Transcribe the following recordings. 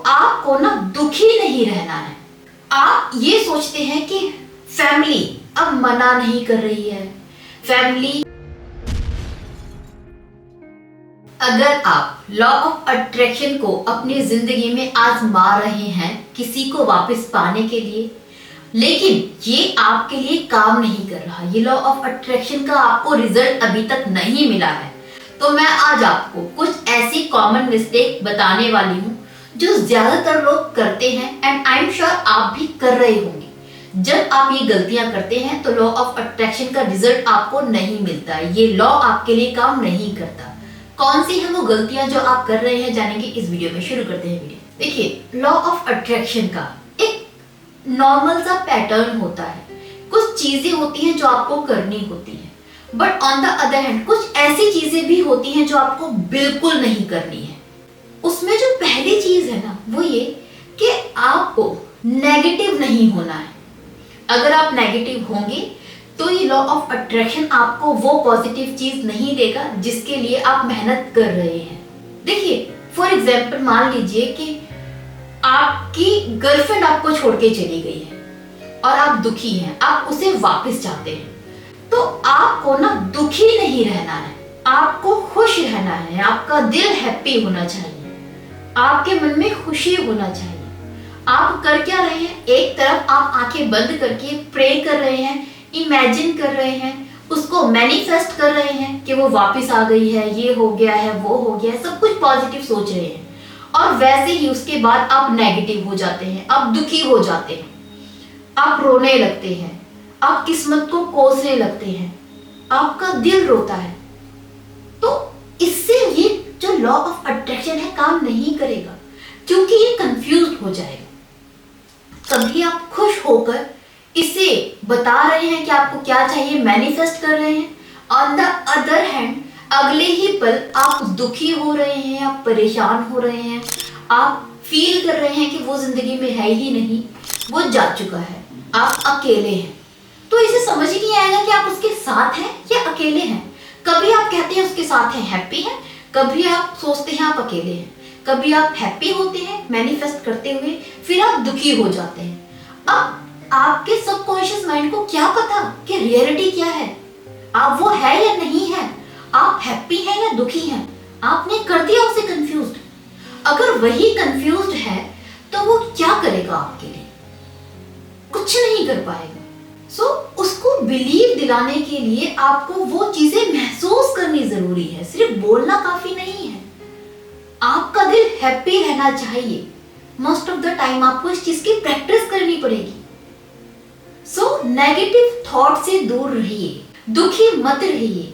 आपको ना दुखी नहीं रहना है। आप ये सोचते हैं कि फैमिली अब मना नहीं कर रही है, फैमिली, अगर आप लॉ ऑफ अट्रैक्शन को अपनी जिंदगी में आजमा रहे हैं किसी को वापस पाने के लिए, लेकिन ये आपके लिए काम नहीं कर रहा, ये लॉ ऑफ अट्रैक्शन का आपको रिजल्ट अभी तक नहीं मिला है, तो मैं आज आपको कुछ ऐसी कॉमन मिस्टेक बताने वाली हूँ जो ज्यादातर लोग करते हैं एंड आई एम श्योर आप भी कर रहे होंगे। जब आप ये गलतियां करते हैं तो लॉ ऑफ अट्रैक्शन का रिजल्ट आपको नहीं मिलता, ये लॉ आपके लिए काम नहीं करता। कौन सी है वो गलतियां जो आप कर रहे हैं जानेंगे इस वीडियो में। शुरू करते हैं वीडियो। देखिए, लॉ ऑफ अट्रैक्शन का एक नॉर्मल सा पैटर्न होता है, कुछ चीजें होती हैं जो आपको करनी होती है, but on the other hand कुछ ऐसी चीजें भी होती हैं जो आपको बिल्कुल नहीं करनी है। उसमें जो पहली चीज है ना वो ये कि आपको नेगेटिव नहीं होना है। अगर आप नेगेटिव होंगे तो ये लॉ ऑफ अट्रैक्शन आपको वो पॉजिटिव चीज नहीं देगा जिसके लिए आप मेहनत कर रहे हैं। देखिए, फॉर एग्जाम्पल मान लीजिए कि आपकी गर्लफ्रेंड आपको छोड़ के चली गई है और आप दुखी हैं, आप उसे वापस चाहते हैं, तो आपको ना दुखी नहीं रहना है, आपको खुश रहना है, आपका दिल हैप्पी होना चाहिए, आपके मन में खुशी होना चाहिए। आप कर क्या रहे हैं, एक तरफ आप आंखें बंद करके प्रे कर रहे हैं, इमेजिन कर रहे हैं, उसको मैनिफेस्ट कर रहे हैं कि वो वापस आ गई है, ये हो गया है, वो हो गया है, सब कुछ पॉजिटिव सोच रहे हैं। और वैसे ही उसके बाद आप नेगेटिव हो जाते हैं, आप दुखी हो जाते हैं, आप रोने लगते हैं, आप किस्मत को कोसने लगते हैं, आपका दिल रोता है। तो इससे ये जो लॉ ऑफ अट्रैक्शन है काम नहीं करेगा, क्योंकि ये कंफ्यूज हो जाएगा। कभी आप खुश होकर इसे बता रहे हैं कि आपको क्या चाहिए, मैनिफेस्ट कर रहे हैं, ऑन द अदर हैंड अगले ही पल आप दुखी हो रहे हैं, आप परेशान हो रहे हैं, आप फील कर रहे हैं कि वो जिंदगी में है ही नहीं, वो जा चुका है, आप अकेले हैं। तो इसे समझ ही नहीं आएगा कि आप उसके साथ हैं या अकेले हैं। कभी आप कहते हैं उसके साथ हैं, हैप्पी हैं, कभी आप सोचते हैं आप अकेले हैं, कभी आप हैप्पी होते हैं मैनिफेस्ट करते हुए, फिर आप दुखी हो जाते हैं। अब आपके सबकॉन्शियस माइंड को क्या पता कि रियलिटी क्या है, आप वो है या नहीं है, आप हैप्पी हैं या दुखी हैं, आपने कर दिया उसे कंफ्यूज्ड। अगर वही कंफ्यूज्ड है तो वो क्या करेगा आपके लिए, कुछ नहीं कर पाएगा। सो उसको बिलीव दिलाने के लिए आपको वो चीजें महसूस करनी जरूरी है, सिर्फ बोलना काफी नहीं है। आपका दिल हैप्पी रहना चाहिए, मोस्ट ऑफ द टाइम आपको इस चीज की प्रैक्टिस करनी पड़ेगी। सो नेगेटिव थॉट से दूर रहिए, दुखी मत रहिए।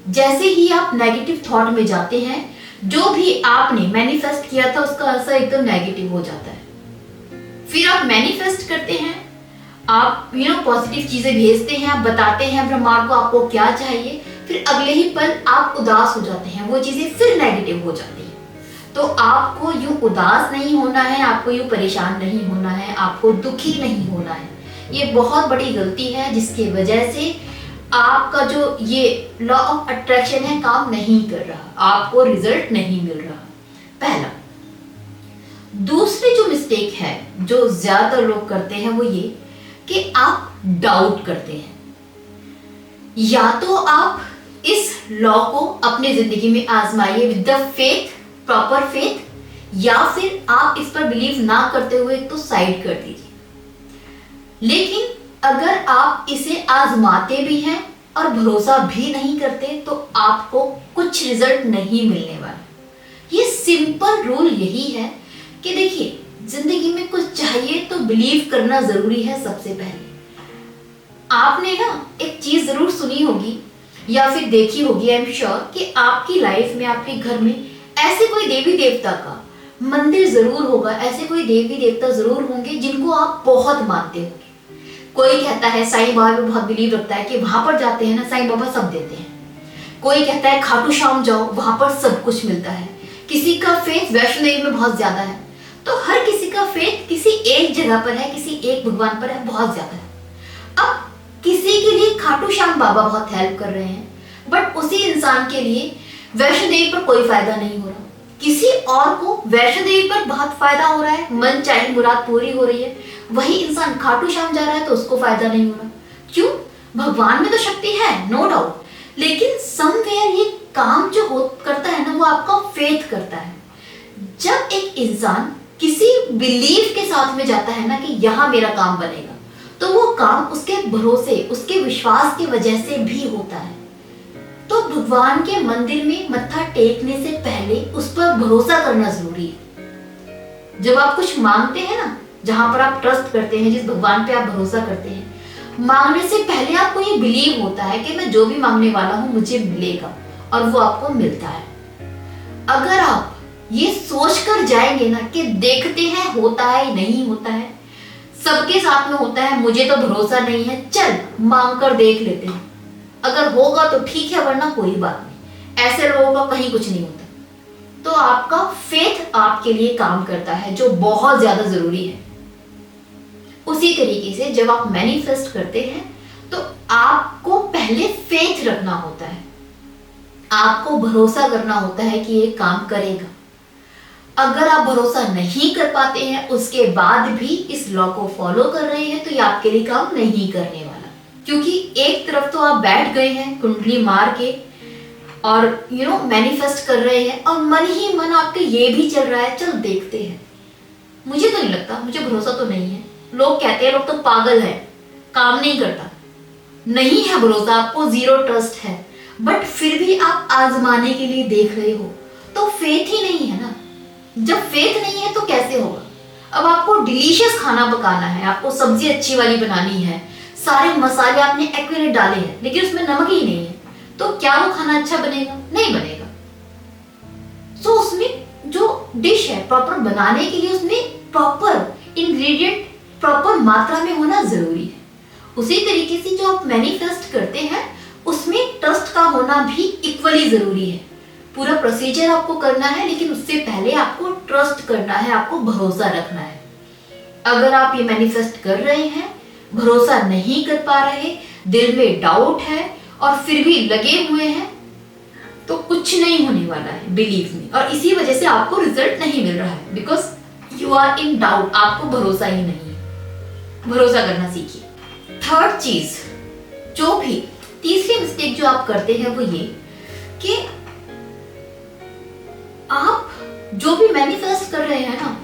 जैसे ही आप नेगेटिव थॉट में जाते हैं, जो भी आपने मैनिफेस्ट किया था उसका असर एकदम नेगेटिव हो जाता है। फिर आप मैनिफेस्ट करते हैं, आप पॉजिटिव चीजें भेजते हैं, आप बताते हैं ब्रह्मांड को आपको क्या चाहिए, फिर अगले ही पल आप उदास हो जाते हैं, वो चीजें फिर नेगेटिव हो जाती है। तो आपको यूं उदास नहीं होना है, आपको यूं परेशान नहीं होना है, आपको दुखी नहीं होना है। ये बहुत बड़ी गलती है जिसकी वजह से आपका जो ये लॉ ऑफ अट्रैक्शन है काम नहीं कर रहा, आपको रिजल्ट नहीं मिल रहा। पहला। दूसरी जो मिस्टेक है जो ज्यादातर लोग करते हैं वो ये कि आप डाउट करते हैं। या तो आप इस लॉ को अपनी जिंदगी में आजमाइए with the faith, proper faith, या फिर आप इस पर बिलीव ना करते हुए तो साइड कर दीजिए। लेकिन अगर आप इसे आजमाते भी हैं और भरोसा भी नहीं करते तो आपको कुछ रिजल्ट नहीं मिलने वाला। ये सिंपल रूल यही है कि देखिए, जिंदगी में कुछ चाहिए तो बिलीव करना जरूरी है। सबसे पहले आपने ना एक चीज जरूर सुनी होगी या फिर देखी होगी, आई एम श्योर, कि आपकी लाइफ में, आपके घर में ऐसे कोई देवी देवता का मंदिर जरूर होगा, ऐसे कोई देवी देवता जरूर होंगे जिनको आप बहुत मानते होंगे। कोई कहता है साईं बाबा में बहुत बिलीव रखता है कि वहां पर जाते हैं ना साईं बाबा सब देते हैं। कोई कहता है खाटू श्याम जाओ, वहां पर सब कुछ मिलता है। किसी का फेथ वैष्णो देवी में बहुत ज्यादा है। तो हर किसी का फेथ किसी एक जगह पर है, किसी एक भगवान पर है, बहुत ज्यादा है। अब किसी के लिए खाटू श्याम बाबा बहुत हेल्प कर रहे हैं, बट उसी इंसान के लिए वैष्णो देवी पर कोई फायदा नहीं हो रहा। किसी और को वैष्णो देवी पर बहुत फायदा हो रहा है, मन चाहे मुराद पूरी हो रही है, वही इंसान खाटू श्याम जा रहा है तो उसको फायदा नहीं हो रहा। क्यों? भगवान में तो शक्ति है, नो डाउट, लेकिन समवेयर ये काम जो करता है ना, वो आपका फेथ करता है। जब एक इंसान किसी बिलीफ के साथ में जाता है ना कि यहाँ मेरा काम बनेगा, तो वो काम उसके भरोसे, उसके विश्वास की वजह से भी होता है। तो भगवान के मंदिर में मत्था टेकने से पहले उस पर भरोसा करना जरूरी है। जब आप कुछ मांगते हैं ना, जहां पर आप ट्रस्ट करते हैं, जिस भगवान पे आप भरोसा करते हैं, मांगने से पहले आपको ये बिलीव होता है कि मैं जो भी मांगने वाला हूं मुझे मिलेगा, और वो आपको मिलता है। अगर आप ये सोच कर जाएंगे ना कि देखते हैं होता है नहीं होता है, सबके साथ में होता है, मुझे तो भरोसा नहीं है, चल मांग कर देख लेते हैं, अगर होगा तो ठीक है वरना कोई बात नहीं, ऐसे लोगों का कहीं कुछ नहीं होता। तो आपका फेथ आपके लिए काम करता है, जो बहुत ज्यादा जरूरी है। उसी तरीके से जब आप मैनिफेस्ट करते हैं तो आपको पहले फेथ रखना होता है, आपको भरोसा करना होता है कि ये काम करेगा। अगर आप भरोसा नहीं कर पाते हैं, उसके बाद भी इस लॉ को फॉलो कर रहे हैं, तो ये आपके लिए काम नहीं करने वाला। क्योंकि एक तरफ तो आप बैठ गए हैं कुंडली मार के और मैनिफेस्ट कर रहे हैं, और मन ही मन आपके ये भी चल रहा है, चल देखते हैं। मुझे तो नहीं लगता, मुझे भरोसा तो नहीं है। लोग कहते हैं लोग तो पागल है, काम नहीं करता। नहीं है भरोसा, आपको जीरो ट्रस्ट है, बट फिर भी आप आजमाने के लिए देख रहे हो, तो फेथ ही नहीं है ना। जब फेथ नहीं है तो कैसे होगा? अब आपको डिलीशियस खाना पकाना है, आपको सब्जी अच्छी वाली बनानी है, सारे मसाले आपने एक्यूरेट डाले हैं, लेकिन उसमें नमक ही नहीं है, तो क्या वो खाना अच्छा बनेगा? नहीं बनेगा। सो उसमें जो डिश है प्रॉपर बनाने के लिए उसमें प्रॉपर इंग्रेडिएंट प्रॉपर मात्रा में होना जरूरी है। उसी तरीके से जो आप मैनिफेस्ट करते हैं उसमें ट्रस्ट का होना भी इक्वली जरूरी है। पूरा प्रोसीजर आपको करना है, लेकिन उससे पहले आपको ट्रस्ट करना है, आपको भरोसा रखना है। अगर आप ये मैनिफेस्ट कर रहे हैं, भरोसा नहीं कर पा रहे, दिल में डाउट है और फिर भी लगे हुए हैं, तो कुछ नहीं होने वाला है, बिलीव मी। और इसी वजह से आपको रिजल्ट नहीं मिल रहा है, because you are in doubt, आपको भरोसा ही नहीं है। भरोसा करना सीखिए। थर्ड चीज, जो भी तीसरी मिस्टेक जो आप करते हैं वो ये कि आप जो भी मैनिफेस्ट कर रहे हैं ना,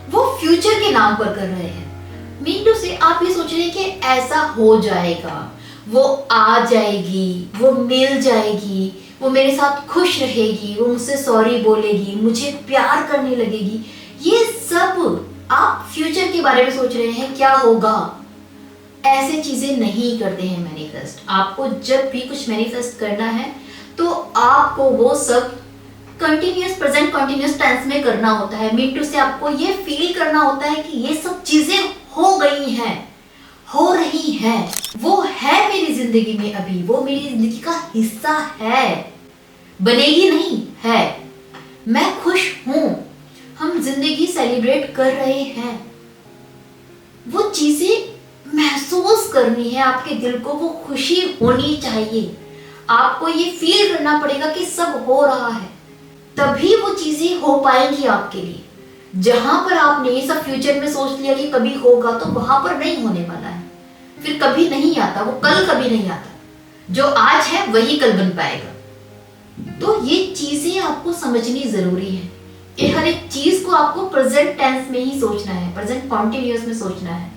वो फ्यूचर के नाम पर कर रहे हैं। मीन टू से आप ये सोच रहे हैं कि ऐसा हो जाएगा, वो आ जाएगी, वो मिल जाएगी, वो मेरे साथ खुश रहेगी, वो मुझसे सॉरी बोलेगी, मुझे प्यार करने लगेगी। ये सब आप फ्यूचर के बारे में सोच रहे हैं, क्या होगा। ऐसे चीजें नहीं करते हैं मैनिफेस्ट। आपको जब भी कुछ मैनिफेस्ट करना है तो आपको वो सब कंटिन्यूअस प्रेजेंट कंटिन्यूअस टेंस में करना होता है। मीन टू से आपको ये फील करना होता है कि ये सब चीजें हो गई हैं, हो रही हैं, वो है मेरी जिंदगी में, अभी वो मेरी जिंदगी का हिस्सा है, बनेगी नहीं है, मैं खुश हूं, हम जिंदगी सेलिब्रेट कर रहे हैं। वो चीजें महसूस करनी है, आपके दिल को वो खुशी होनी चाहिए। आपको ये फील करना पड़ेगा कि सब हो रहा है, तभी वो चीजें हो पाएंगी आपके लिए। जहां पर आपने ये सब फ्यूचर में सोच लिया कि कभी होगा, तो वहां पर नहीं होने वाला है, फिर कभी नहीं आता, वो कल कभी नहीं आता। जो आज है वही कल बन पाएगा। तो ये चीजें आपको समझनी जरूरी है कि हर एक चीज को आपको प्रेजेंट टेंस में ही सोचना है, प्रेजेंट कॉन्टिन्यूअस में सोचना है।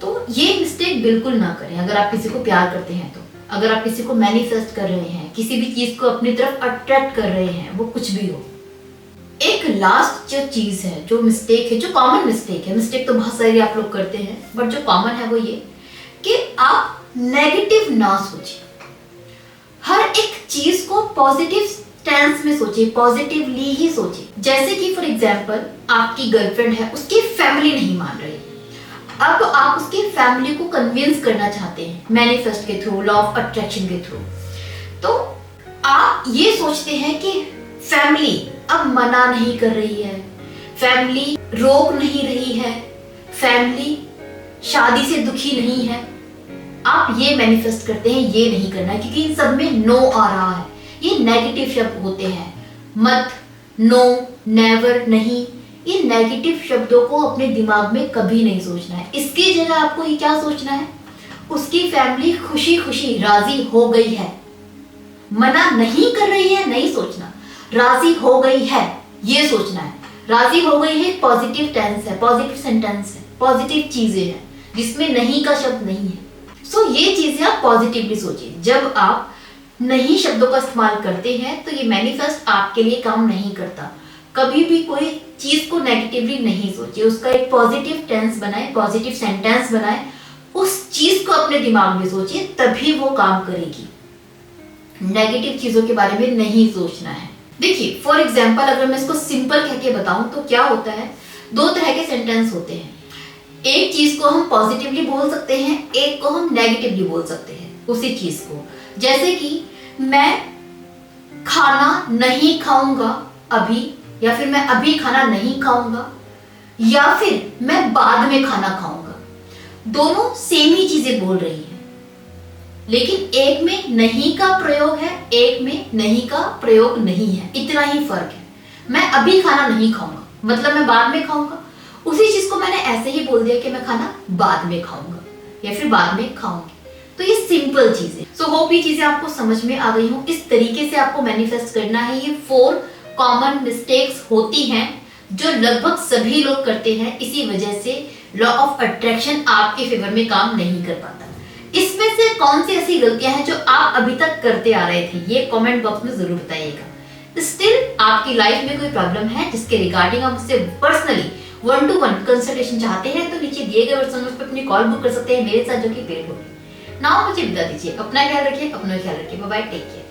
तो ये मिस्टेक बिल्कुल ना करें। अगर आप किसी को प्यार करते हैं, तो अगर आप किसी को मैनिफेस्ट कर रहे हैं, किसी भी चीज को अपनी तरफ अट्रैक्ट कर रहे हैं, वो कुछ भी हो। एक लास्ट जो चीज है, जो मिस्टेक है, जो कॉमन मिस्टेक है, मिस्टेक तो बहुत सारी आप लोग करते हैं, बट जो कॉमन है वो ये कि आप नेगेटिव ना सोचिए। हर एक चीज को पॉजिटिव स्टैंस में सोचिए, पॉजिटिवली ही सोचिए। जैसे कि फॉर एग्जांपल आपकी गर्लफ्रेंड है, उसकी फैमिली नहीं मान रही, अब आप उसकी फैमिली को कन्विंस करना चाहते हैं मैनिफेस्ट के थ्रू, लॉ ऑफ अट्रैक्शन के थ्रू। तो आप ये सोचते हैं कि फैमिली अब मना नहीं कर रही है, फैमिली रोक नहीं रही है, फैमिली शादी से दुखी नहीं है। आप ये मैनिफेस्ट करते हैं ये नहीं करना, क्योंकि इन सब में नो आ रहा है, ये नेगेटिव शब्द होते हैं। मत नो, नेवर, नहीं, ये नेगेटिव शब्दों को अपने दिमाग में कभी नहीं सोचना है। इसकी जगह आपको ये क्या सोचना है, उसकी फैमिली खुशी खुशी राजी हो गई है, मना नहीं कर रही है, नहीं सोचना, राजी हो गई है ये सोचना है। राजी हो गई है पॉजिटिव टेंस है, पॉजिटिव सेंटेंस है, पॉजिटिव चीजें हैं जिसमें नहीं का शब्द नहीं है। सो ये चीजें आप पॉजिटिवली सोचिए। जब आप नहीं शब्दों का इस्तेमाल करते हैं तो ये मैनिफेस्ट आपके लिए काम नहीं करता। कभी भी कोई चीज को नेगेटिवली नहीं सोचिए, उसका एक पॉजिटिव टेंस बनाए, पॉजिटिव सेंटेंस बनाए, उस चीज को अपने दिमाग में सोचिए, तभी वो काम करेगी। नेगेटिव चीजों के बारे में नहीं सोचना है। देखिए फॉर एग्जाम्पल अगर मैं इसको सिंपल कह के बताऊं तो क्या होता है, दो तरह के सेंटेंस होते हैं। एक चीज को हम पॉजिटिवली बोल सकते हैं, एक को हम नेगेटिवली बोल सकते हैं उसी चीज को। जैसे कि मैं खाना नहीं खाऊंगा अभी, या फिर मैं अभी खाना नहीं खाऊंगा, या फिर मैं बाद में खाना खाऊंगा। दोनों सेम ही चीजें बोल रही हैं, लेकिन एक में नहीं का प्रयोग है, एक में नहीं का प्रयोग नहीं है, इतना ही फर्क है। मैं अभी खाना नहीं खाऊंगा मतलब मैं बाद में खाऊंगा, उसी चीज को मैंने ऐसे ही बोल दिया कि मैं खाना बाद में खाऊंगा या फिर बाद में खाऊंगी। तो ये सिंपल चीज है। सो होप ये चीजें आपको समझ में आ गई हो। इस तरीके से आपको मैनिफेस्ट करना है। ये 4 कॉमन मिस्टेक्स होती हैं जो लगभग सभी लोग करते हैं, इसी वजह से लॉ ऑफ अट्रैक्शन आपके फेवर में काम नहीं कर पाता। इसमें से कौन सी ऐसी गलतियां हैं जो आप अभी तक करते आ रहे थे, ये कमेंट बॉक्स में जरूर बताइएगा। स्टिल आपकी लाइफ में कोई प्रॉब्लम है जिसके रिगार्डिंग आप मुझसे पर्सनली 1-to-1 कंसल्टेशन चाहते हैं तो नीचे दिए गए व्हाट्सएप नंबर पर अपनी कॉल बुक कर सकते हैं मेरे साथ, जो कि पेड होगी। नाउ मुझे विदा दीजिए। अपना ख्याल रखिए, अपना ख्याल रखिए। Bye bye, take care.